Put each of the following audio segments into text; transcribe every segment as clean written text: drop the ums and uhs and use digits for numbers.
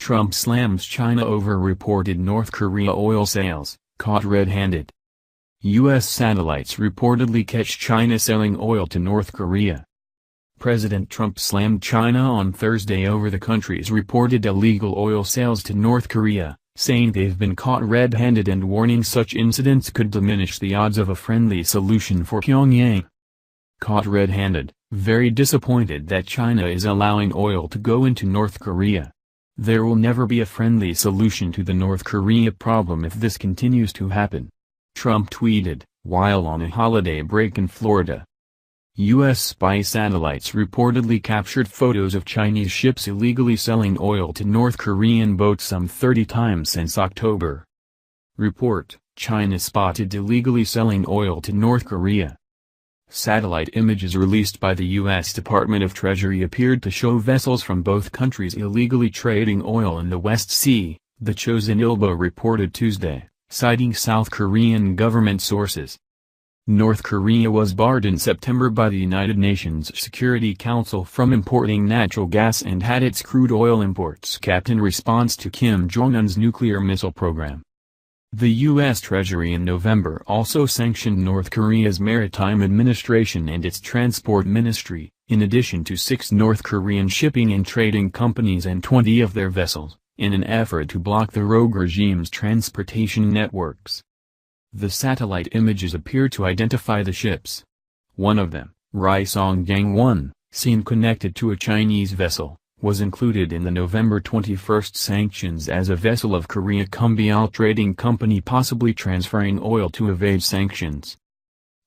Trump slams China over reported North Korea oil sales, caught red-handed. U.S. satellites reportedly catch China selling oil to North Korea. President Trump slammed China on Thursday over the country's reported illegal oil sales to North Korea, saying they've been caught red-handed and warning such incidents could diminish the odds of a friendly solution for Pyongyang. Caught red-handed, very disappointed that China is allowing oil to go into North Korea. There will never be a friendly solution to the North Korea problem if this continues to happen. Trump tweeted, while on a holiday break in Florida. U.S. spy satellites reportedly captured photos of Chinese ships illegally selling oil to North Korean boats some 30 times since October. Report, China spotted illegally selling oil to North Korea. Satellite images released by the U.S. Department of Treasury appeared to show vessels from both countries illegally trading oil in the West Sea, the Chosun Ilbo reported Tuesday, citing South Korean government sources. North Korea was barred in September by the United Nations Security Council from importing natural gas and had its crude oil imports capped in response to Kim Jong-un's nuclear missile program. The U.S. Treasury in November also sanctioned North Korea's Maritime Administration and its Transport Ministry, in addition to 6 North Korean shipping and trading companies and 20 of their vessels, in an effort to block the rogue regime's transportation networks. The satellite images appear to identify the ships. One of them, Raisonggang-1, seen connected to a Chinese vessel, was included in the November 21 sanctions as a vessel of Korea Kumbial Trading Company possibly transferring oil to evade sanctions.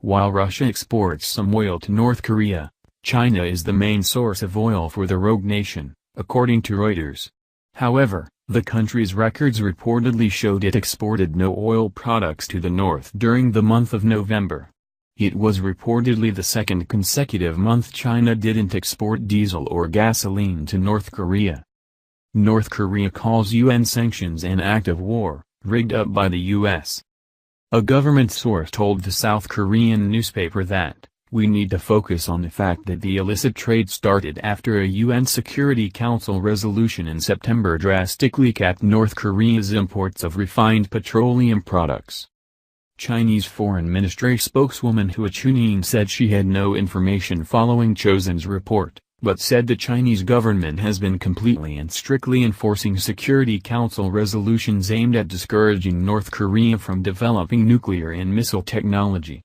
While Russia exports some oil to North Korea, China is the main source of oil for the rogue nation, according to Reuters. However, the country's records reportedly showed it exported no oil products to the north during the month of November. It was reportedly the second consecutive month China didn't export diesel or gasoline to North Korea. North Korea calls UN sanctions an act of war, rigged up by the U.S. A government source told the South Korean newspaper that, "We need to focus on the fact that the illicit trade started after a UN Security Council resolution in September drastically capped North Korea's imports of refined petroleum products." Chinese Foreign Ministry spokeswoman Hua Chunying said she had no information following Chosun's report, but said the Chinese government has been completely and strictly enforcing Security Council resolutions aimed at discouraging North Korea from developing nuclear and missile technology.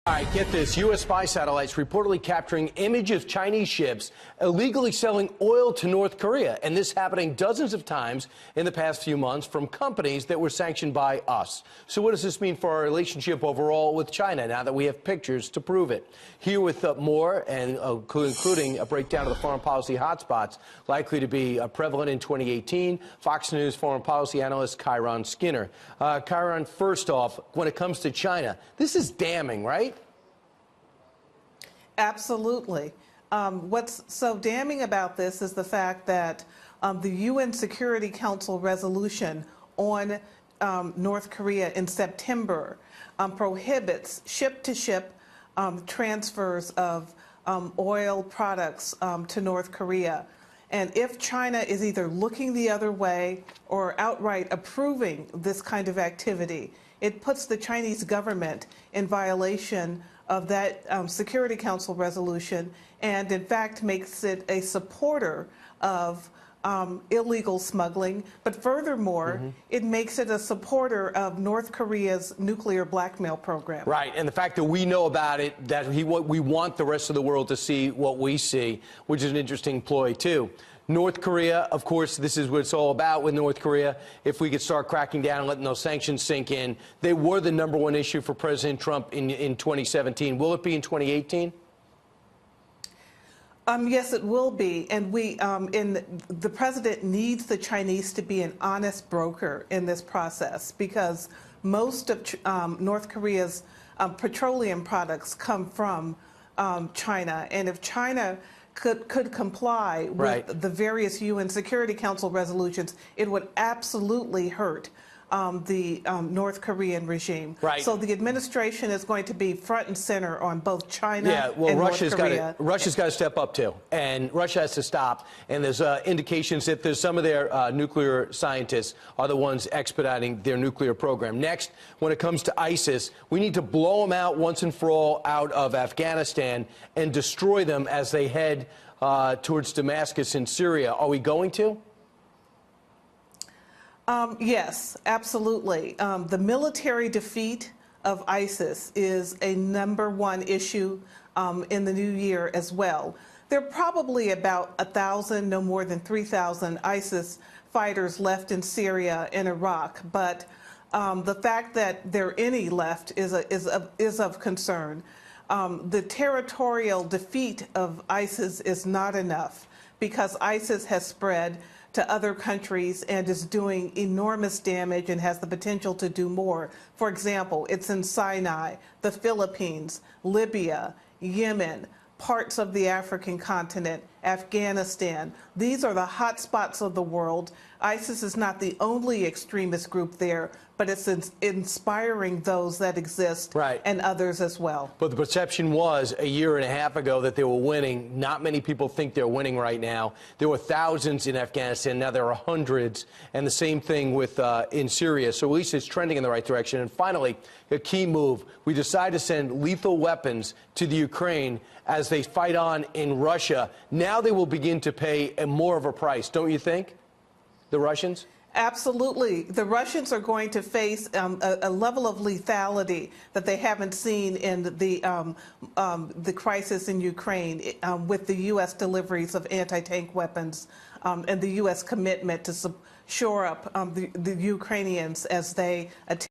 All right, get this. U.S. spy satellites reportedly capturing images of Chinese ships illegally selling oil to North Korea. And this happening dozens of times in the past few months from companies that were sanctioned by us. So what does this mean for our relationship overall with China now that we have pictures to prove it? Here with more, and including a breakdown of the foreign policy hotspots likely to be prevalent in 2018, Fox News foreign policy analyst Kyron Skinner. Kyron, first off, when it comes to China, this is damning, right? Absolutely. What's so damning about this is the fact that the UN Security Council resolution on North Korea in September prohibits ship-to-ship transfers of oil products to North Korea. And if China is either looking the other way or outright approving this kind of activity, it puts the Chinese government in violation of that Security Council resolution, and in fact makes it a supporter of illegal smuggling, but furthermore, it makes it a supporter of North Korea's nuclear blackmail program. Right, and the fact that we know about it, that we want the rest of the world to see what we see, which is an interesting ploy too. North Korea, of course, this is what it's all about with North Korea. If we could start cracking down and letting those sanctions sink in, they were the #1 issue for President Trump in 2017. Will it be in 2018? Yes, it will be, and the president needs the Chinese to be an honest broker in this process, because most of North Korea's petroleum products come from China, and if China could comply with the various UN Security Council resolutions, it would absolutely hurt the North Korean regime. Right. So the administration is going to be front and center on both China Russia's and North Korea. Russia's got to step up too, and Russia has to stop. And there's indications that there's some of their nuclear scientists are the ones expediting their nuclear program. Next, when it comes to ISIS, we need to blow them out once and for all out of Afghanistan and destroy them as they head towards Damascus in Syria. Are we going to? Yes, absolutely. The military defeat of ISIS is a #1 issue in the new year as well. There are probably about 1,000, no more than 3,000 ISIS fighters left in Syria and Iraq, but the fact that there are any left is of concern. The territorial defeat of ISIS is not enough because ISIS has spread to other countries and is doing enormous damage and has the potential to do more. For example, it's in Sinai, the Philippines, Libya, Yemen, parts of the African continent, Afghanistan. These are the hot spots of the world. ISIS is not the only extremist group there, but it's inspiring those that exist and others as well. But the perception was a year and a half ago that they were winning. Not many people think they're winning right now. There were thousands in Afghanistan. Now there are hundreds. And the same thing with in Syria. So at least it's trending in the right direction. And finally, a key move. We decided to send lethal weapons to the Ukraine as they fight on in Russia. Now they will begin to pay more of a price, don't you think, the Russians? Absolutely. The Russians are going to face a level of lethality that they haven't seen in the crisis in Ukraine with the U.S. deliveries of anti-tank weapons and the U.S. commitment to shore up the Ukrainians as they attempt